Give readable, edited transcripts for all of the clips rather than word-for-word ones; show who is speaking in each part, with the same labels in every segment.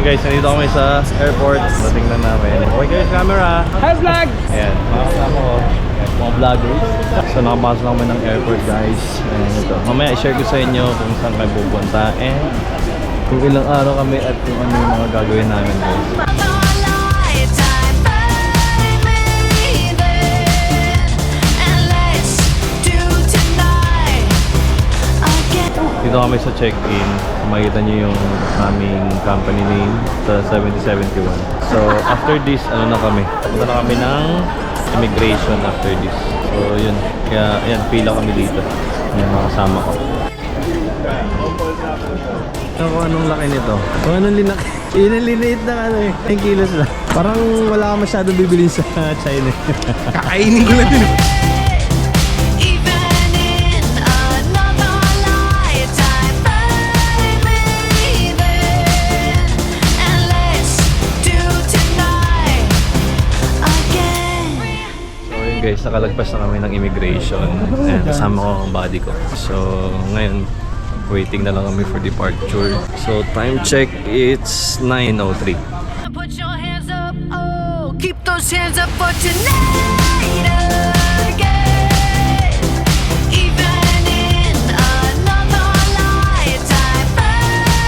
Speaker 1: guys, nandito kami sa airport. Natingnan namin. Okay guys, camera.
Speaker 2: Hi vlog!
Speaker 1: Ayan, mga kasama ko. Mga vloggers. So nakapasok na kami ng airport guys. Ayan, ito. Mamaya i-share ko sa inyo kung saan kami pupunta and kung ilang araw kami at kung ano yung mga gagawin namin guys. Dito kami sa check-in. Makikita nyo yung aming company name sa 7071. So, after this, ano na kami? Punta na kami ng immigration after this. So, yun. Kaya, ayan, pila kami dito. Ayan, mga kasama ko. Ako, anong laki nito? Kung anong linak? Yun ang liniit na ano eh. 10 kilos lang. Parang wala ka masyadong bibilin sa China.
Speaker 2: Kakainin ko lang din.
Speaker 1: Guys, nakalagpas na kami ng immigration. Ayan, kasama ko ang body ko. So, ngayon, waiting na lang kami for departure. So, time check, it's 9:03.
Speaker 3: Put your hands up, oh, keep those hands up for tonight again. Even in another lifetime,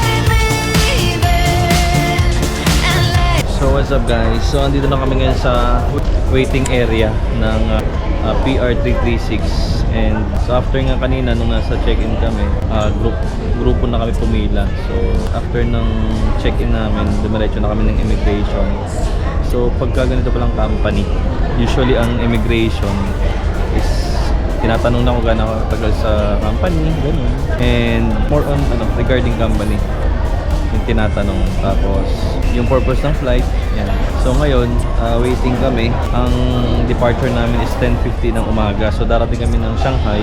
Speaker 3: baby.
Speaker 1: So, what's up guys? So, andito na kami ngayon sa waiting area ng PR336 and so after nga kanina nung nasa check-in kami, grupo na kami pumila. So, after ng check-in namin, dumiretso na kami ng immigration. So, pagka ganito palang company, usually ang immigration is tinatanong na kung gaano katagal sa company, ganun. And more on regarding company yung tinatanong. Tapos yung purpose ng flight, yan. So ngayon, waiting kami. Ang departure namin is 10:50 ng umaga. So darating kami ng Shanghai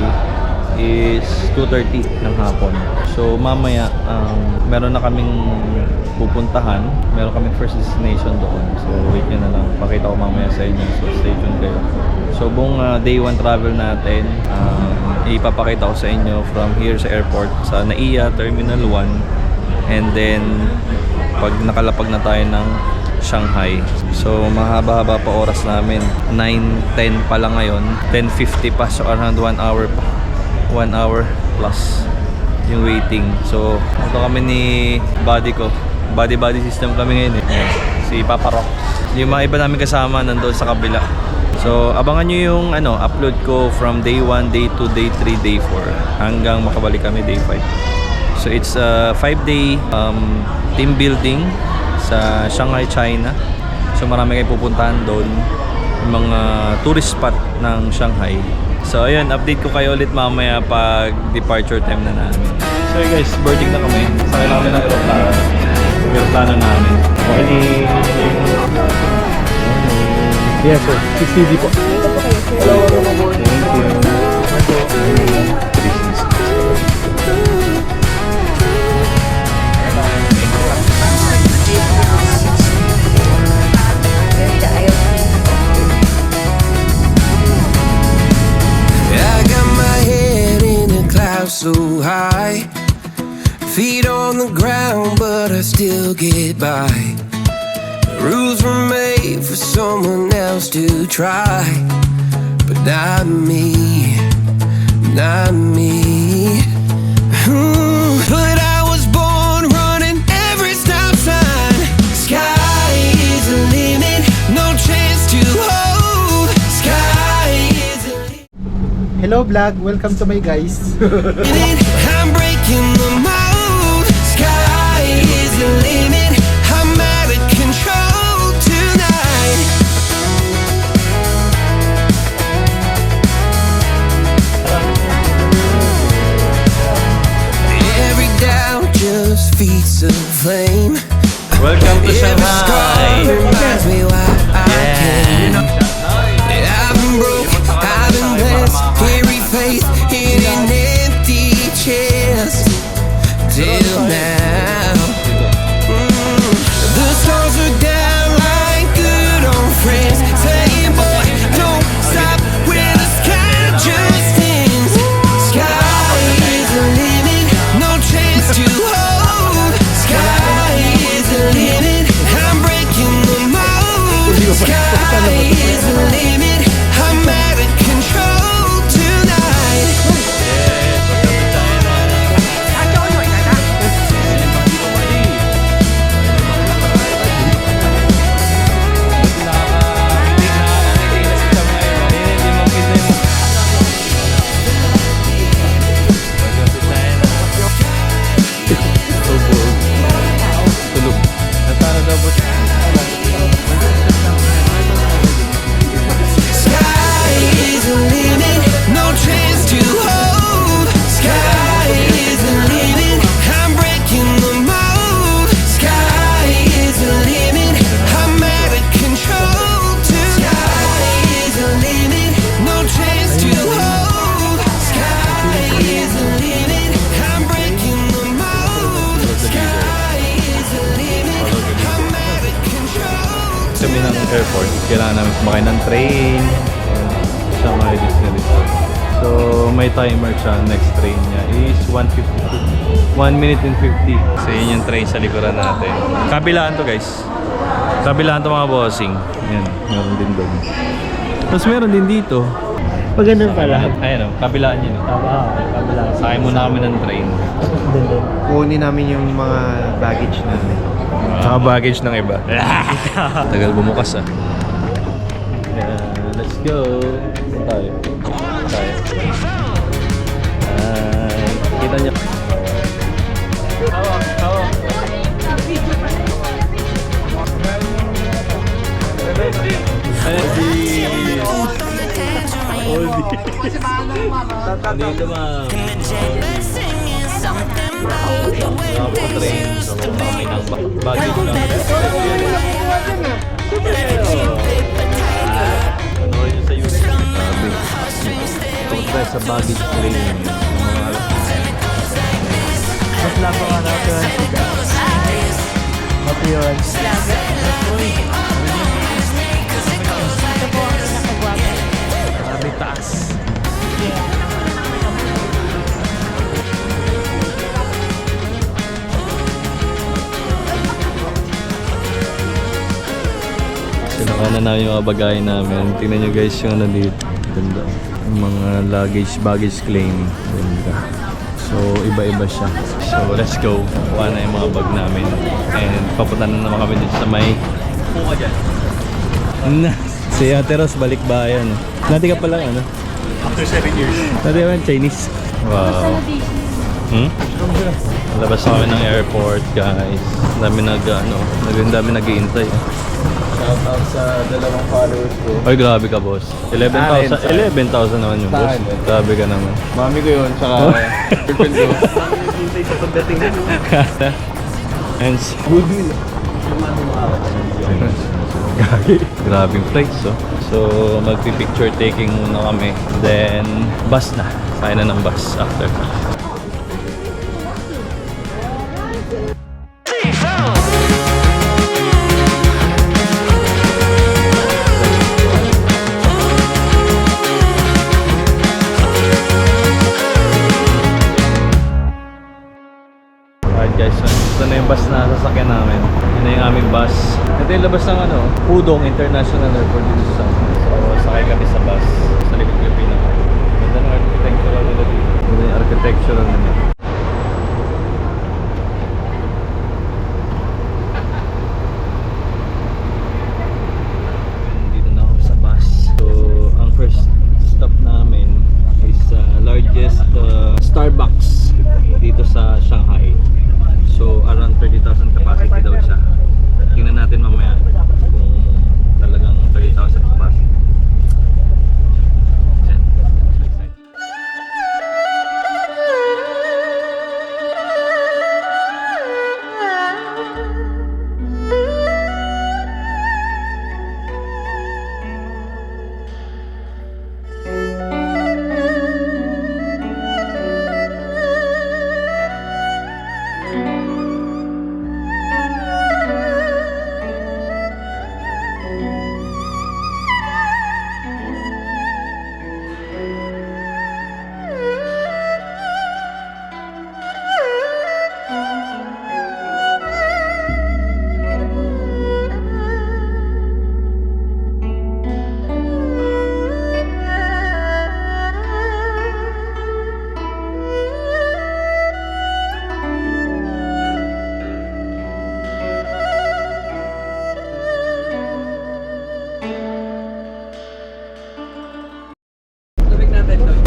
Speaker 1: is 2:30 ng hapon. So mamaya, meron na kaming pupuntahan. Meron kaming first destination doon. So wait nyo na lang. Pakita ko mamaya sa inyo. So stay tuned kayo. So buong day 1 travel natin, ipapakita ko sa inyo from here sa airport sa NAIA Terminal 1. And then pag nakalapag na tayo ng Shanghai, so mahaba-haba pa oras namin. 9:10 pa lang ngayon, 10:50 pa, so around 1 hour pa, 1 hour plus yung waiting. So ito kami ni body ko, body system kami ngayon eh. Si Papa Rock, yung mga iba namin kasama nandoon sa kabila. So abangan nyo yung upload ko from day 1, day 2, day 3, day 4 hanggang makabalik kami day 5. So it's a 5-day team building sa Shanghai, China. So marami kayo pupuntahan doon, yung mga tourist spot ng Shanghai. So ayun, update ko kayo ulit mamaya pag departure time na namin. So guys, boarding na kami. Sakay namin ng aeroplano namin. Okay. Yes sir, 6:50 po. Hello, thank you.
Speaker 4: So high, feet on the ground, but I still get by. The rules were made for someone else to try, but not me, not me. But I was born running every stop sign. Sky is the limit, no chance to hold. Sky is the limit.
Speaker 2: Hello vlog, welcome to my guys.
Speaker 4: I'm breaking the mold. Sky is the limit. I'm out of control tonight. Every doubt just feeds the flame.
Speaker 1: Welcome to
Speaker 4: Every scar
Speaker 1: Shanghai.
Speaker 4: reminds me why I came. I've been broke, I've been blessed. Carry faith in an empty chest till now. The stars are down like good old friends, saying, boy, don't stop where the sky just ends. Sky is the limit, no chance to hold. Sky is the limit.
Speaker 1: airport, kailangan namin sumakay ng train. Shanghai Disney Resort. So, may timer siya. Next train niya is 1:52. 1 minute and 50. So, yun yung train sa likuran natin. Kabilaan to, guys. Kabilaan to mga bossing. Yan, meron din doon. Tapos meron din dito.
Speaker 2: Pag ganun pala.
Speaker 1: Ayan o, kabilaan yun.
Speaker 2: Kabilaan.
Speaker 1: Sakay muna kami ng train.
Speaker 2: Kunin namin yung mga baggage namin.
Speaker 1: Saka baggage ng iba. Tagal bumukas ah. Yeah, let's go. Tayo. Kita niya. Dito ma'am. Ako train. So, kami ng baggage lang. Panoorin nyo sa YouTube. Sabi. Ito sa baggage train.
Speaker 2: Mas lang mga natin. Matiyon.
Speaker 1: Grabe taas. Sinaka na namin yung mga bagay namin. Tingnan nyo guys yung ano dito. Ganda. Yung mga baggage claim. Ganda. So, iba-iba siya. So, let's go. Kuha na yung mga bag namin. And papunta na naman kami dito sa may... Puka dyan. Si Ate Ros, balik bayan. Dati ka pala ano?
Speaker 2: After 7 years.
Speaker 1: Dati ka Chinese. Wow. Labas na kami ng airport, guys. Dami nag-iintay. Shout out sa dalawang followers ko. Ay, grabe ka, boss. 11,000 naman yung boss. Grabe ka naman.
Speaker 2: Mami ko yun, tsaka girlfriend ko. Hintay sa pagdating nito.
Speaker 1: And goodwill. Grabing flights, oh. So, magpi-picture taking muna kami. Then, bus na. Sakay na ng bus after. Alright guys, so ito na yung bus na sasakyan namin. Yun na yung aming bus. Ito yung labas ng Pudong International Airport dito sa So, sakay kami sa bus. Sa likod ko yung pinaka. Ganda ng architectural nila dito. Ganda yung architectural nila. Dito na ako sa bus. So, ang first stop namin is largest Starbucks dito sa Shanghai. So around 30,000 capacity daw siya. Tingnan natin mamaya kung talagang 30,000 capacity. Yan.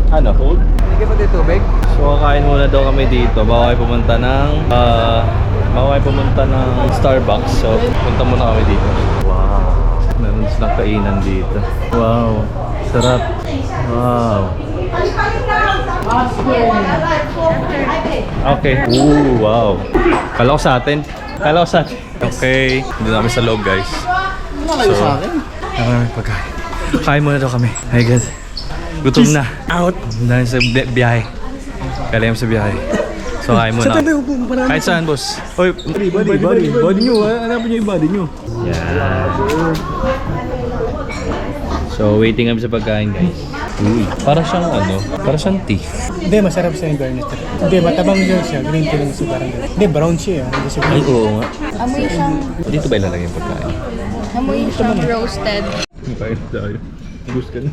Speaker 1: Ano? Cold?
Speaker 2: Hindi ba dito tubig?
Speaker 1: So kakain muna daw kami dito bago kayo pumunta ng Starbucks. So punta muna kami dito. Wow. Meron silang kainan dito. Wow. Sarap. Wow. Okay. Ooh, wow. Kala ko sa atin. Okay. Hindi namin sa loob, guys.
Speaker 2: Malayo sa akin.
Speaker 1: Pagkain. Kain muna daw kami. Hi guys. Gutom na.
Speaker 2: Out.
Speaker 1: Dahil sa biyahe. Kalayam sa biyahe. So kain muna. Kahit saan, boss? Oy, body nyo. Hanapin nyo yung body nyo. Yeah. So, waiting kami sa pagkain, guys. Uy, para siyang ano? Para siyang tea.
Speaker 5: Hindi, masarap siya yung garnish. Hindi, matabang yun siya. Green tea lang siya parang gano'n. Hindi, brown siya. Hindi siya
Speaker 1: Ay,
Speaker 5: green.
Speaker 1: oo nga.
Speaker 6: Amoy siyang,
Speaker 1: Dito ba ilalagay yung pagkain?
Speaker 6: amoy siyang roasted.
Speaker 1: Kain tayo. Gusto ka na.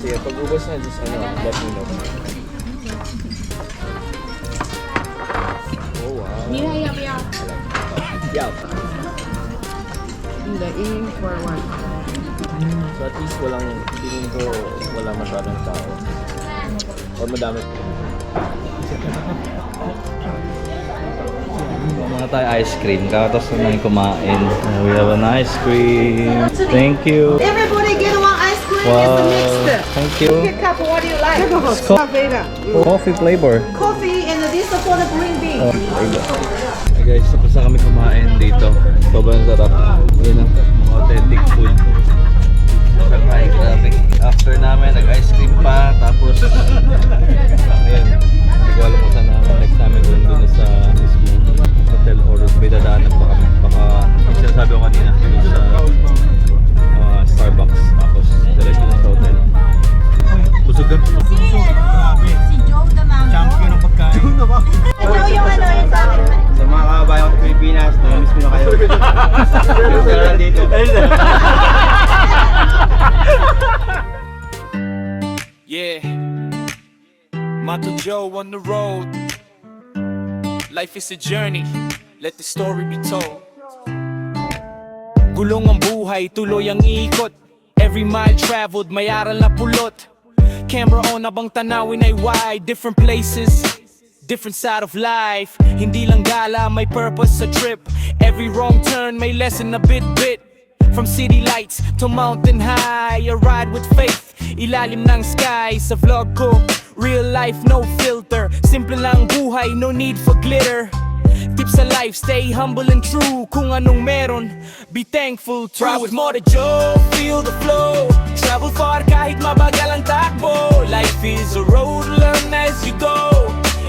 Speaker 1: Sige, pag-ubos na, just ano, let me know. Oh, wow.
Speaker 6: 你还要不要？
Speaker 1: Yeah.
Speaker 6: 你的1 for 1。
Speaker 1: So at least walang, tingin ko wala masyadong tao. Or madami. Mga tayo ice cream. Kakatapos na namin kumain. We have an ice cream. Thank you.
Speaker 7: Everybody get one ice cream.
Speaker 1: Wow.
Speaker 7: It's mixed.
Speaker 1: Thank you.
Speaker 7: Pick up what you like. Coffee,
Speaker 1: Coffee flavor.
Speaker 7: coffee and this is for the green bean.
Speaker 1: Hey guys, tapos na kami kumain dito. Sobrang sarap. Yun ang mga authentic food. Ay, grabe. After namin, nag-ice cream pa. Tapos, ayun. Hindi ko alam kung saan namin. Next namin doon sa mismo hotel or may dadaanan pa kami. Baka, yung sinasabi ko kanina, doon sa Starbucks. Tapos, diretso na sa hotel. Busog ka?
Speaker 5: Grabe. Champion ng pagkain.
Speaker 7: Ito yung ano yung sa akin.
Speaker 2: Sa mga kababayan ko sa Pilipinas, namiss ko na kayo. Pero nandito.
Speaker 8: Yeah, Mato Joe on the road. Life is a journey, let the story be told. Gulong ang buhay, tuloy ang ikot. Every mile traveled, may aral na pulot. Camera on, abang tanawin ay wide. Different places, different side of life. Hindi lang gala, may purpose sa trip. Every wrong turn, may lesson a bit. From city lights to mountain high, a ride with faith, ilalim ng sky. Sa vlog ko, real life, no filter. Simple lang buhay, no need for glitter. Tips sa life, stay humble and true. Kung anong meron, be thankful to. Ride with Motor Joe, feel the flow. Travel far kahit mabagal ang takbo. Life is a road, learn as you go.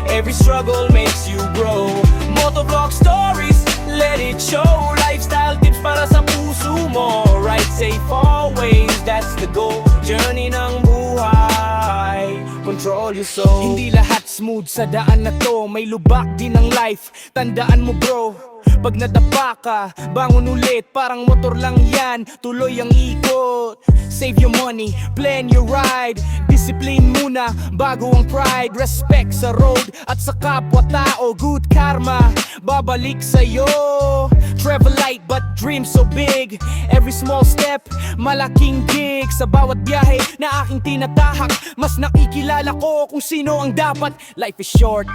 Speaker 8: Every struggle makes you grow. Motovlog stories, let it show. Lifestyle tips para sa puso mo. Ride safe always, that's the goal. Journey ng buhay, control your soul. Hindi lahat smooth sa daan na to. May lubak din ang life, tandaan mo bro. Pag nadapa ka, bangon ulit. Parang motor lang yan, tuloy ang ikot. Save your money, plan your ride. Discipline muna, bago ang pride. Respect sa road at sa kapwa-tao. Good karma, babalik sa'yo. Travel light but dream so big. Every small step, malaking gig. Sa bawat biyahe na aking tinatahak, mas nakikilala ko kung sino ang dapat. Life is short,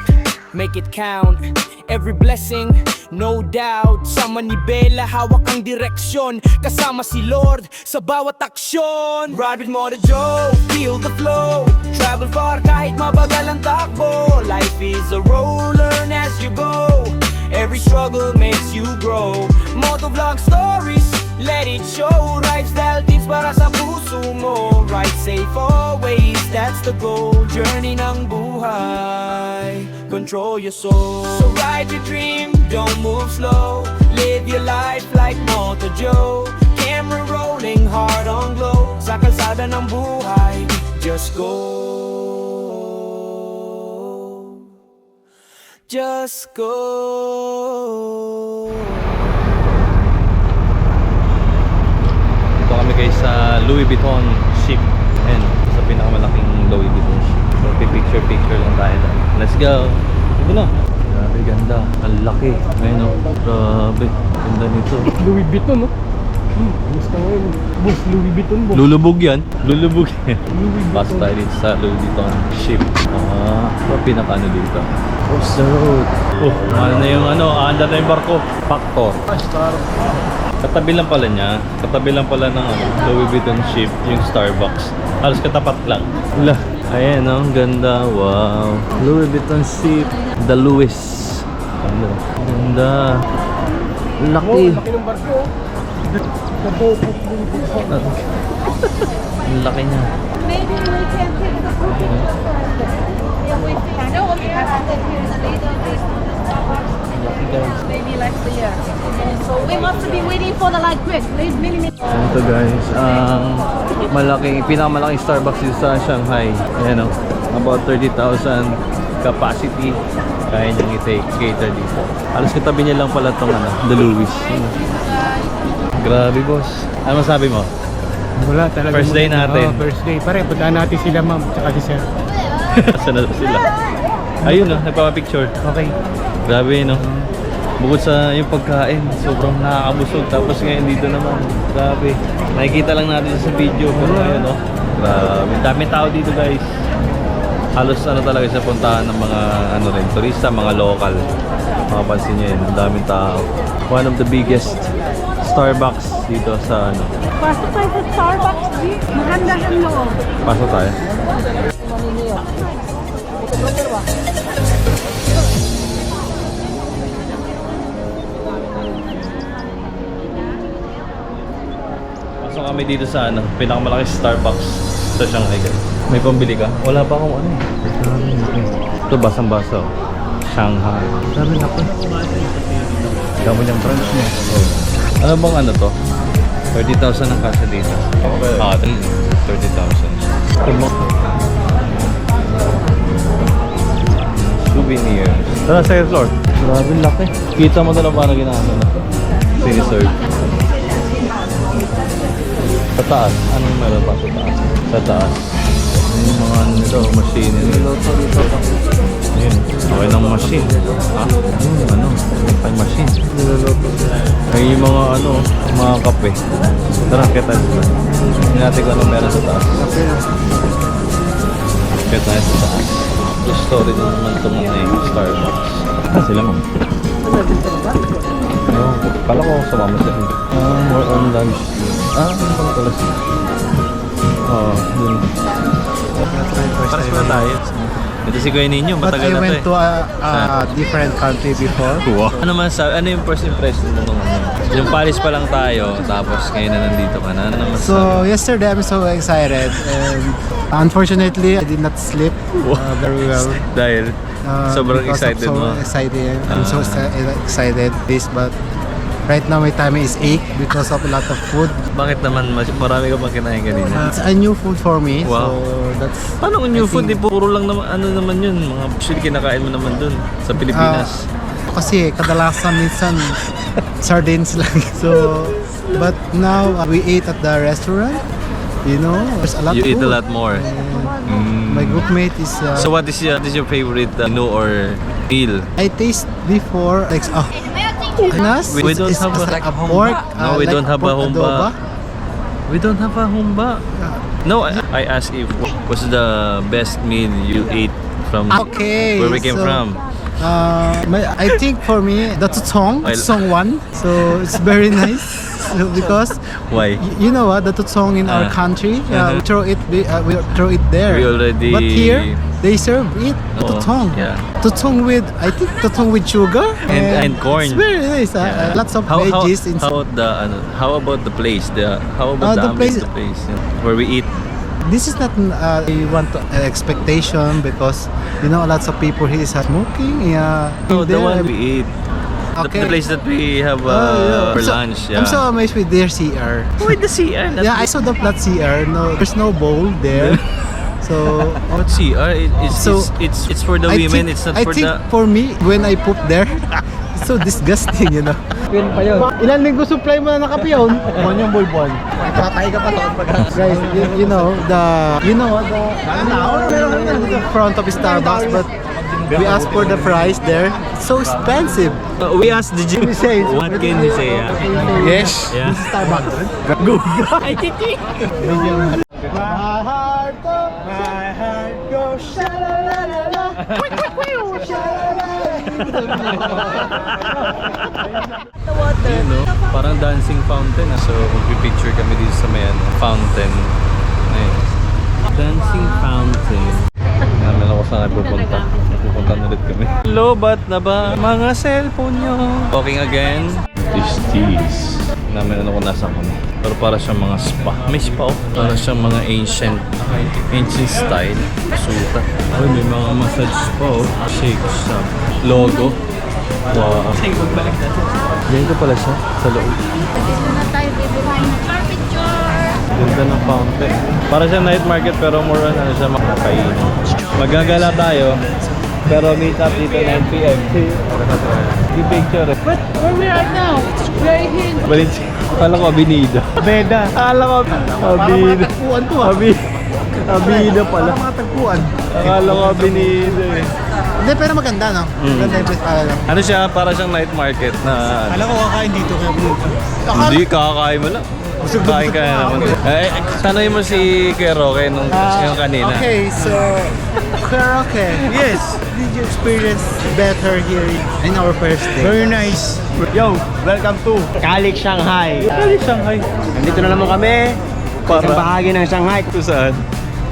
Speaker 8: make it count. Every blessing, no doubt. Sa manibela, hawak ang direksyon. Kasama si Lord sa bawat aksyon. Ride with Motor Joe, feel the flow. Travel far kahit mabagal ang takbo. Life is a road, learn as you go. Every struggle makes you grow. Motovlog stories, let it show. Lifestyle tips para sa puso mo. Ride safe always, that's the goal. Journey ng buhay, control your soul. So ride your dream, don't move slow. Live your life like Motor Joe. Camera rolling, heart on glow. Sa kalsada ng buhay, just go. Just go.
Speaker 1: Dito kami guys sa Louis Vuitton ship. Ayan, sa pinakamalaking Louis Vuitton ship. So, picture lang tayo. Let's go. Ito na. Grabe, ganda. Ang laki. Ayun o. Grabe. Ganda nito.
Speaker 5: Louis Vuitton, no? Gusto ko yun. Boss, Louis Vuitton, boss.
Speaker 1: Lulubog yan. Lulubog yan. Pasok tayo dito sa Louis Vuitton ship. Pinaka-ano dito. Cross the road. Ano na yung andar na yung barko. Factor. Katabi lang pala niya. Katabi lang pala ng Louis Vuitton ship, yung Starbucks. Halos katapat lang. Wala. Ayan, ang ganda. Wow. Louis Vuitton ship. The Louis. Ganda. Laki.
Speaker 5: Laki ng barko.
Speaker 1: Ang laki niya.
Speaker 7: Maybe we can take the photo. Yeah, we can. No, we have to take here the later. Maybe like the So we must be waiting for the like quick. Millimeter.
Speaker 1: Ito guys, ang pinakamalaking Starbucks dito sa Shanghai. Ayan o, about 30,000 capacity. Kaya niyang i-cater dito. Halos katabi niya lang pala itong The Louis. Grabe boss. Ano masabi mo?
Speaker 5: Wala talaga.
Speaker 1: First day natin.
Speaker 5: First day. Pare, puntaan natin sila ma'am. Tsaka si sir.
Speaker 1: Saan na sila? Ayun o, nagpapapicture.
Speaker 5: Okay.
Speaker 1: Grabe no. Bukod sa yung pagkain, sobrang nakakabusog. Tapos ngayon dito naman, grabe. Nakikita lang natin sa video. Pero ayun no. Grabe. Daming tao dito guys. Halos talaga sa puntahan ng mga turista, mga local. Makapansin nyo yun, ang daming tao. One of the biggest Starbucks dito sa
Speaker 7: Pasok tayo sa Starbucks, G. Mahandahan loob.
Speaker 1: Pasok tayo. Pasok kami dito sa pinakamalaki Starbucks sa Shanghai guys. May pambili ka? Wala pa akong Ito basang-basa. Shanghai. Dami na po. Dami niyang branch niya. Ano bang to? 30,000 ang kasa dito. Okay. 30,000. Souvenirs. Tara, second floor. Grabe laki. Kita mo na parang ginagawa na. Siniserve. Sa taas. Anong meron pa sa taas? Sa taas. Yung mga nito, machine. Ayun. Okay ng machine. Ha? Ay machine. Ay yung mga mga kape. Tara, kita dito. Hindi natin kung anong meron sa taas. Kita tayo sa taas. Yung story din naman itong Starbucks. Sila mo. Kala ko sumama sila. More on lunch. Ano pala sila? Dun. Paras na tayo. Ito si Kuya Ninyo,
Speaker 2: But
Speaker 1: matagal
Speaker 2: I
Speaker 1: na
Speaker 2: went
Speaker 1: to
Speaker 2: to a different country before.
Speaker 1: Wow. Ano yung first impression mo nung yung Paris pa lang tayo, tapos ngayon na nandito ka na. Ano naman
Speaker 2: So yesterday I'm so excited and unfortunately I did not sleep very well.
Speaker 1: Dahil sobrang
Speaker 2: because
Speaker 1: excited
Speaker 2: I'm so
Speaker 1: mo.
Speaker 2: excited. I'm so excited this, but right now my tummy is ache because of a lot of food.
Speaker 1: Bakit naman marami ka bang kinain kanina?
Speaker 2: It's a new food for me,
Speaker 1: Wow.
Speaker 2: so that's.
Speaker 1: Paano kung new
Speaker 2: I
Speaker 1: food?
Speaker 2: think-
Speaker 1: Puro lang naman, naman yun. Mga usually kinakain mo naman dun sa Pilipinas.
Speaker 2: Kasi kadalasan minsan sardines lang. So, but now we ate at the restaurant. You know, there's a lot.
Speaker 1: You
Speaker 2: of
Speaker 1: eat a
Speaker 2: food.
Speaker 1: lot more.
Speaker 2: My groupmate is.
Speaker 1: So what is your favorite menu or meal?
Speaker 2: I taste before like Nas
Speaker 1: We don't
Speaker 2: is
Speaker 1: have
Speaker 2: a pork.
Speaker 1: No, we
Speaker 2: like
Speaker 1: don't have a
Speaker 2: pork
Speaker 1: humba.
Speaker 2: adobo.
Speaker 1: We don't have a humba. No, I asked if what's the best meal you ate from
Speaker 2: Okay.
Speaker 1: where we came
Speaker 2: so,
Speaker 1: from.
Speaker 2: I think for me the tutong one. So it's very nice. So because
Speaker 1: Why?
Speaker 2: you know what, the tutong in our country, we throw it there.
Speaker 1: We already-
Speaker 2: But here they serve it
Speaker 1: Oo,
Speaker 2: tutong.
Speaker 1: yeah.
Speaker 2: Tutong with tutong with sugar
Speaker 1: And corn.
Speaker 2: It's very nice.
Speaker 1: Yeah.
Speaker 2: Lots of veggies inside.
Speaker 1: How about the place? How about
Speaker 2: The
Speaker 1: the
Speaker 2: place-
Speaker 1: place where we eat?
Speaker 2: This is not I want expectation because you know lots of people here is smoking. Yeah,
Speaker 1: No, the
Speaker 2: there,
Speaker 1: one we eat.
Speaker 2: Okay.
Speaker 1: The place that we have
Speaker 2: yeah.
Speaker 1: for
Speaker 2: So,
Speaker 1: lunch. Yeah.
Speaker 2: I'm so amazed with their CR.
Speaker 1: With the CR.
Speaker 2: Yeah, I saw the flat CR. No, there's no bowl there. So
Speaker 1: What CR? It's for the
Speaker 2: I
Speaker 1: women.
Speaker 2: think-
Speaker 1: It's not
Speaker 2: I
Speaker 1: for
Speaker 2: think
Speaker 1: the.
Speaker 2: for me when I poop there, it's so disgusting, you know. Ilan linggo supply mo na nakape yun? Buwan yung buwan. Patay ka pa to. Guys, you know the front of Starbucks, but We asked for the price there. So expensive.
Speaker 1: We asked the gym.
Speaker 2: Say,
Speaker 1: What can you say?
Speaker 2: Yes.
Speaker 1: Yeah.
Speaker 2: Starbucks.
Speaker 1: Go.
Speaker 2: My heart goes sha-la-la-la-la.
Speaker 1: Yun, no? Parang dancing fountain. So, magpipicture kami dito sa may fountain. Ayun. Dancing fountain. Namin ako saan pupunta. Pupunta na ulit kami. Lobat na ba mga cellphone nyo? Talking again. This namin ano kung nasa kami. Pero para siyang mga spa. May spa oh. Para siyang mga ancient style. Suta. Ay, may mga massage spa oh. Shake shop. Logo. Wow. Ganito pala siya sa loob.
Speaker 7: Dito na tayo, bibihain ng picture.
Speaker 1: Ganda ng fountain. Para siya night market pero more on ano siya makakain. Magagala tayo. Pero meet up dito 9 p.m. Yung picture eh.
Speaker 6: But where we are now, we're here in
Speaker 1: Valencia. Akala ko Abinida.
Speaker 2: Beda.
Speaker 1: Akala ko Abinida.
Speaker 2: Tagpuan to ah.
Speaker 1: Abinida pala.
Speaker 2: Parang mga tagpuan.
Speaker 1: Akala ko Abinida eh.
Speaker 2: Hindi, pero maganda no? Maganda yung place para lang.
Speaker 1: Ano siya? Para siyang night market na...
Speaker 5: Alam ko kakain dito kaya pumunta.
Speaker 1: Hindi, kakakain mo lang. Kain ka na naman. Tanay mo si Kuya Roque nung yung kanina.
Speaker 2: Okay, so karaoke. Yes. Did you experience better here in our first day?
Speaker 5: Very nice.
Speaker 2: Yo, welcome to Kalik Shanghai.
Speaker 1: Kali Shanghai.
Speaker 2: Nandito na naman kami sa isang bahagi ng Shanghai.
Speaker 1: Kung saan?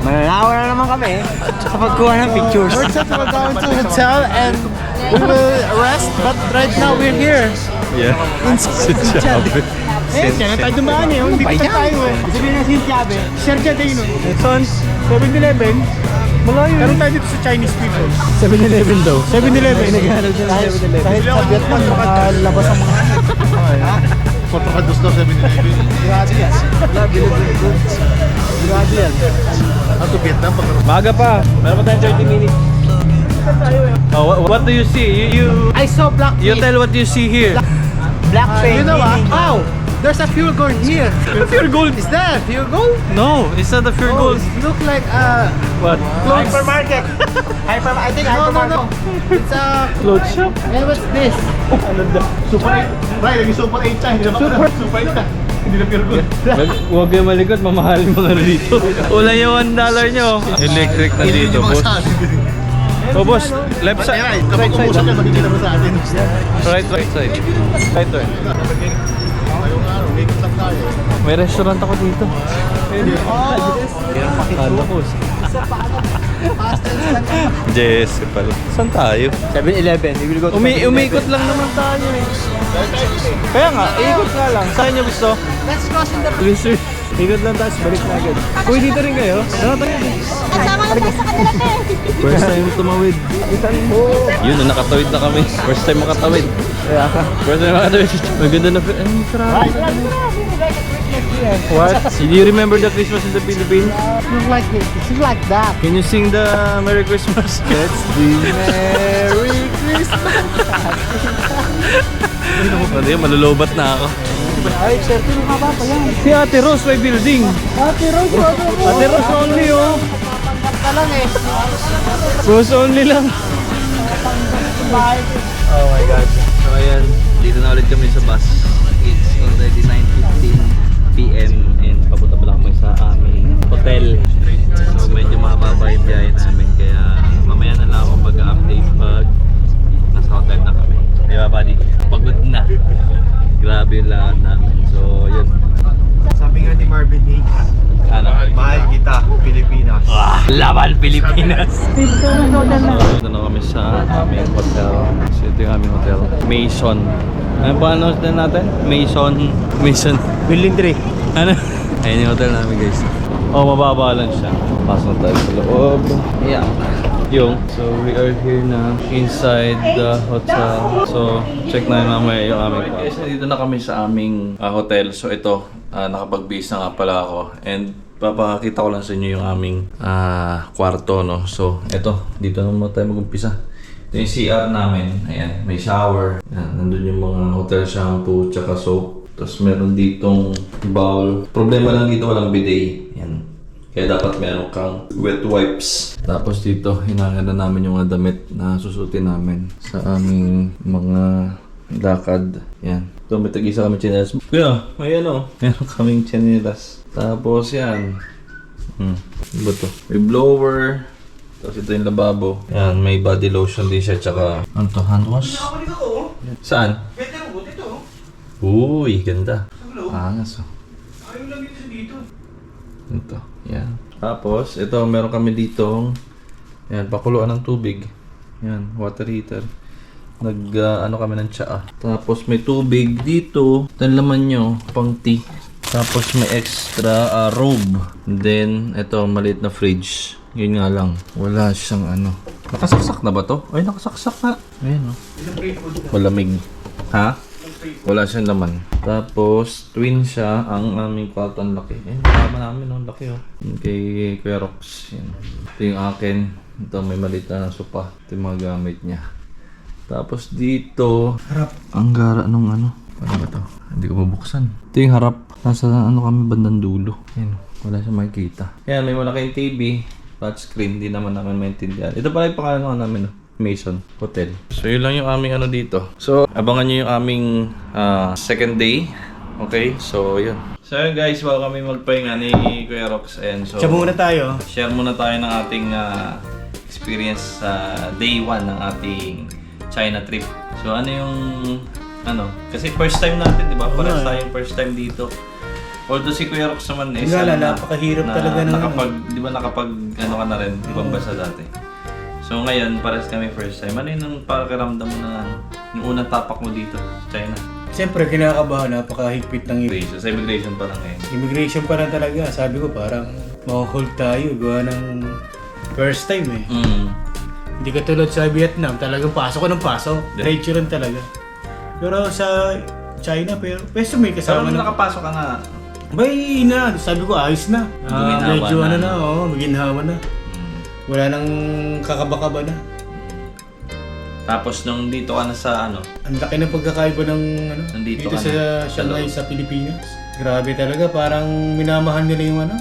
Speaker 2: Mananawa na naman kami sa pagkuha ng pictures. We're set to go to hotel and we will rest, but right now we're here.
Speaker 1: Yeah.
Speaker 2: In
Speaker 1: Sinchabe.
Speaker 5: Eh, kaya tayo dumaan eh. Hindi pa tayo eh.
Speaker 2: Sabi na Sinchabe.
Speaker 5: Sergio Dino. Son, 7-Eleven. Malayo. Meron tayo dito sa Chinese people.
Speaker 2: 7-Eleven daw.
Speaker 5: 7-Eleven.
Speaker 2: Naghahanap siya ng 7-Eleven. Kahit sa Vietnam, makalabas ang mga Portokados daw 7-Eleven. Grabe yan. Grabe yan. Ato Vietnam pag
Speaker 1: Maga pa. Meron pa tayong 30 minutes. Oh, what do you see? You
Speaker 2: I saw black
Speaker 1: you tell what you see here.
Speaker 2: black paint. You know what? Oh, there's a pure gold here.
Speaker 1: Pure gold.
Speaker 2: Is that pure gold?
Speaker 1: No, it's not the pure
Speaker 2: Oh,
Speaker 1: gold.
Speaker 2: it look like
Speaker 1: What?
Speaker 2: hypermarket. I think no. It's a
Speaker 1: Clothes shop.
Speaker 2: and what's this? Super 8. Right, lagi Super 8 siya. Hindi na Super 8 na. Hindi na pure gold.
Speaker 1: Huwag kayo malikot, mamahal mga dito. Wala yung $1 nyo. Electric na dito, boss. Oh, boss, left side.
Speaker 2: Kapag umusap yan, makikita mo sa atin.
Speaker 1: Right side. Right turn.
Speaker 2: Ayun nga, make up tayo.
Speaker 1: May restaurant ako dito. Kala ko. Jesse pala. Saan tayo?
Speaker 2: 7-Eleven, we will go to
Speaker 1: Umikot lang naman tayo eh. Kaya nga, ikot nga lang. Saan nyo gusto?
Speaker 2: Let's cross in the
Speaker 1: Please, ikot lang tayo, balik na agad. Uy, dito rin kayo? Tara tayo.
Speaker 7: Kasama na tayo sa kanila te.
Speaker 1: First time tumawid. Yun, nakatawid na kami. First time makatawid. First time makatawid. Maganda na. Ay, sarap. What? Do you remember the Christmas in the Philippines?
Speaker 2: It's like it. It's like that.
Speaker 1: Can you sing the Merry Christmas? Let's be
Speaker 2: Merry Christmas.
Speaker 1: Ano yun, malulobat na ako.
Speaker 2: Ay, sir, pero nga ba pa yan?
Speaker 1: Si Ate Rose may building.
Speaker 2: Ate Rose,
Speaker 1: Ate Rose only oh.
Speaker 2: ka lang eh.
Speaker 1: Rose only lang. Oh my God. So ayan, dito na ulit kami sa bus. It's already 9:15 p.m. and papunta pa lang kami sa aming hotel. So medyo mahaba yung biyahe namin kaya mamaya na lang ako mag-update pag nasa hotel na kami. Di ba, buddy? Pagod na. Grabe yung lahat namin. So yun.
Speaker 2: Sabi nga ni Marvin Gaye,
Speaker 1: Ano?
Speaker 2: mahal kita, Pilipinas.
Speaker 1: Laban Pilipinas! Dito na kami sa aming hotel. So ito yung aming hotel. Mason. Ano pa ano natin? Mason.
Speaker 2: Building 3.
Speaker 1: Ano? Ayun yung hotel namin guys. Oh, mababa lang siya. Pasok tayo sa loob. Yeah. So we are here na inside the hotel. So check na mamaya yung aming guys. Dito na kami sa aming hotel. So ito, nakapag-base na nga pala ako. And papakita ko lang sa inyo yung aming kwarto, no? So ito, dito naman tayo mag-umpisa. Ito yung CR namin. Ayan, may shower. Ayan, nandun yung mga hotel shampoo tsaka soap. Tapos meron ditong bowl. Problema lang dito, walang bidet. Ayan. Kaya dapat meron kang wet wipes. Tapos dito, hinahanda namin yung mga damit na susutin namin sa aming mga lakad. Yan. Ito, may tag-isa kami chinelas. Kuya, may ano, meron kaming chinelas. Tapos yan. Ano ba to? May blower. Tapos ito yung lababo. Yan, may body lotion din siya. Tsaka, ano to, hand wash? Saan? Uy, ganda. Angas oh.
Speaker 5: Ayaw lang dito.
Speaker 1: Ito, yan. Tapos, ito, meron kami ditong yan, pakuluan ng tubig. Yan, water heater. Ano kami ng tsaa. Tapos, may tubig dito. Ito ang laman nyo, pang tea. Tapos, may extra robe. Then, ito, maliit na fridge. Yun nga lang, wala siyang ano. Nakasaksak na ba to? Ay, nakasaksak na. Ayan oh. Malamig. Ha? Wala siyang laman. Tapos, twin siya ang aming kwarto. Ang laki. Eh, tama namin, ang laki oh. Yung kay Kuya Rox. Yan. Ito yung akin. Ito, may maliit na sopa. Ito yung mga gamit niya. Tapos dito, harap. Ang gara nung ano. Ano ba to? Hindi ko mabuksan. Ito yung harap. Nasa ano kami bandang dulo. Yan. Wala siyang makikita. Yan, may malaking TV. Touchscreen. Hindi naman namin maintindihan. Ito pala yung pangalan namin oh. Mason Hotel. So yun lang yung aming ano dito. So abangan nyo yung aming second day. Okay, so yun. So yun guys, bago kami magpahinga ni Kuya Rox. And so
Speaker 5: Siya muna tayo.
Speaker 1: share muna tayo ng ating experience sa day 1 ng ating China trip. So ano yung ano, kasi first time natin, di ba? Parang tayong first time dito. Although si Kuya Rox naman is
Speaker 5: napakahirap talaga ng
Speaker 1: di ba nakapag ano ka na rin, ibang bansa dati. So ngayon, pares kami first time. Ano yung pakiramdam mo na yung unang tapak mo dito sa China?
Speaker 5: Siyempre, kinakabahan, napakahigpit ng
Speaker 1: Immigration. Sa immigration pa lang ngayon.
Speaker 5: immigration pa lang talaga. Sabi ko parang ma-hold tayo gawa ng first time eh. Hindi ka tulad sa Vietnam, talagang pasok ko ng pasok.
Speaker 1: Yeah.
Speaker 5: Diretso rin talaga. Pero sa China, pero pwesto may
Speaker 1: Pero
Speaker 5: kasama
Speaker 1: nung
Speaker 5: na.
Speaker 1: nakapasok ka na,
Speaker 5: Bay na, sabi ko ayos na.
Speaker 1: Guminhawa
Speaker 5: Medyo
Speaker 1: na,
Speaker 5: ano na,
Speaker 1: no?
Speaker 5: maginhawa na. Wala nang kakaba-kaba na.
Speaker 1: tapos nung dito ka na sa ano,
Speaker 5: Ang laki ng pagkakaiba ng ano,
Speaker 1: Nandito
Speaker 5: dito
Speaker 1: ka
Speaker 5: sa
Speaker 1: na.
Speaker 5: Shanghai sa Pilipinas. Grabe talaga, parang minamahal nila yung ano,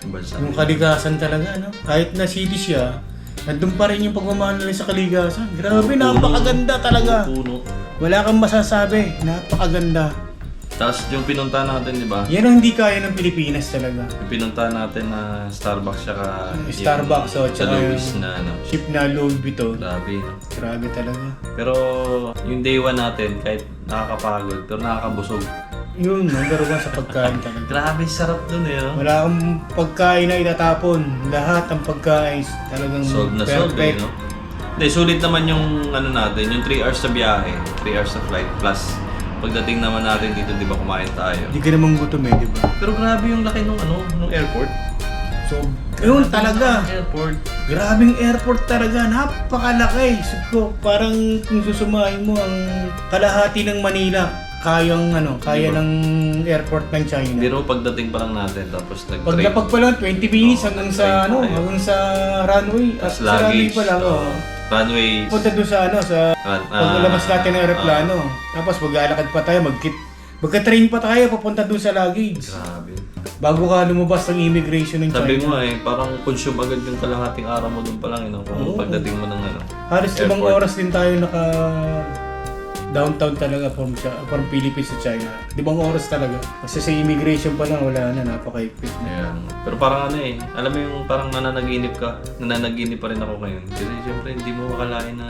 Speaker 1: yung bansa.
Speaker 5: yung kalikasan talaga, ano. Kahit na city siya, nandun pa rin yung pagmamahal nila sa kalikasan. Grabe, napakaganda talaga.
Speaker 1: Puno.
Speaker 5: Wala kang masasabi, napakaganda.
Speaker 1: Tapos yung pinunta natin, di ba?
Speaker 5: Yan ang hindi kaya ng Pilipinas talaga.
Speaker 1: Yung pinunta natin na Starbucks tsaka
Speaker 5: Starbucks,
Speaker 1: yung,
Speaker 5: oh,
Speaker 1: sa
Speaker 5: tsaka
Speaker 1: Louis
Speaker 5: yung-
Speaker 1: na ano.
Speaker 5: Ship na Louis Vuitton.
Speaker 1: Grabe, no?
Speaker 5: Grabe talaga.
Speaker 1: Pero yung day 1 natin, kahit nakakapagod, pero nakakabusog.
Speaker 5: Yun, number one sa pagkain talaga.
Speaker 1: Grabe, sarap dun eh. No?
Speaker 5: Wala kang pagkain na itatapon. Lahat ng pagkain talagang
Speaker 1: Sold na sold eh,
Speaker 5: perfect.
Speaker 1: no? Hindi, sulit naman yung ano natin, yung 3 hours sa biyahe, 3 hours sa flight, plus pagdating naman natin dito, di ba, kumain tayo.
Speaker 5: Hindi ka naman gutom eh, di ba?
Speaker 1: Pero grabe yung laki nung ano, nung airport.
Speaker 5: So, yun talaga.
Speaker 1: Airport.
Speaker 5: Grabing airport talaga. Napakalaki. So, parang kung susumahin mo ang kalahati ng Manila, kayang ano, kaya ng airport ng China.
Speaker 1: Pero pagdating pa lang natin, tapos
Speaker 5: Pag
Speaker 1: nag-train.
Speaker 5: napag pa lang 20 minutes hanggang sa
Speaker 1: train
Speaker 5: ano,
Speaker 1: tayo.
Speaker 5: hanggang sa runway.
Speaker 1: Tapos
Speaker 5: Sa runway
Speaker 1: luggage.
Speaker 5: pa lang, oh.
Speaker 1: Runway.
Speaker 5: Punta doon sa ano, sa paglabas natin ng aeroplano. Tapos maglalakad pa tayo, magka-train pa tayo papunta doon sa luggage.
Speaker 1: Grabe.
Speaker 5: Bago ka lumabas ng immigration ng
Speaker 1: Sabi
Speaker 5: China.
Speaker 1: mo parang consume agad yung kalahating araw mo doon pa lang, kung pagdating mo ng ano.
Speaker 5: Halos 5
Speaker 1: airport.
Speaker 5: oras din tayo naka downtown talaga from Philippines to China. 5 oras talaga. Kasi sa immigration pa lang, wala na, napaka-higpit na.
Speaker 1: Ayan. Pero parang ano alam mo yung parang nananaginip pa rin ako ngayon. Kasi siyempre hindi mo makalain na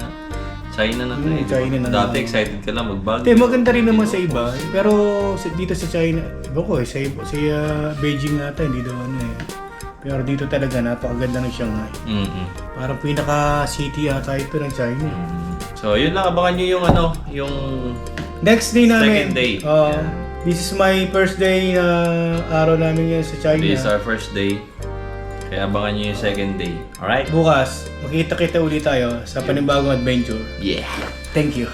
Speaker 1: China na to eh.
Speaker 5: China na
Speaker 1: Dati
Speaker 5: naman.
Speaker 1: excited ka lang mag-Baguio.
Speaker 5: Hindi, maganda rin naman sa iba. Pero dito sa China, iba ko sa Beijing ata, hindi daw ano eh. Pero dito talaga, napakaganda ng Shanghai. Parang pinaka-city ata ito ng China.
Speaker 1: So yun lang, abangan nyo yung ano, yung
Speaker 5: Next day namin.
Speaker 1: Second day.
Speaker 5: This is my first day na araw namin yan sa China.
Speaker 1: this is our first day. Kaya abangan nyo yung second day. Alright?
Speaker 5: Bukas, makita-kita ulit tayo sa panibagong adventure.
Speaker 1: Yeah!
Speaker 5: Thank you.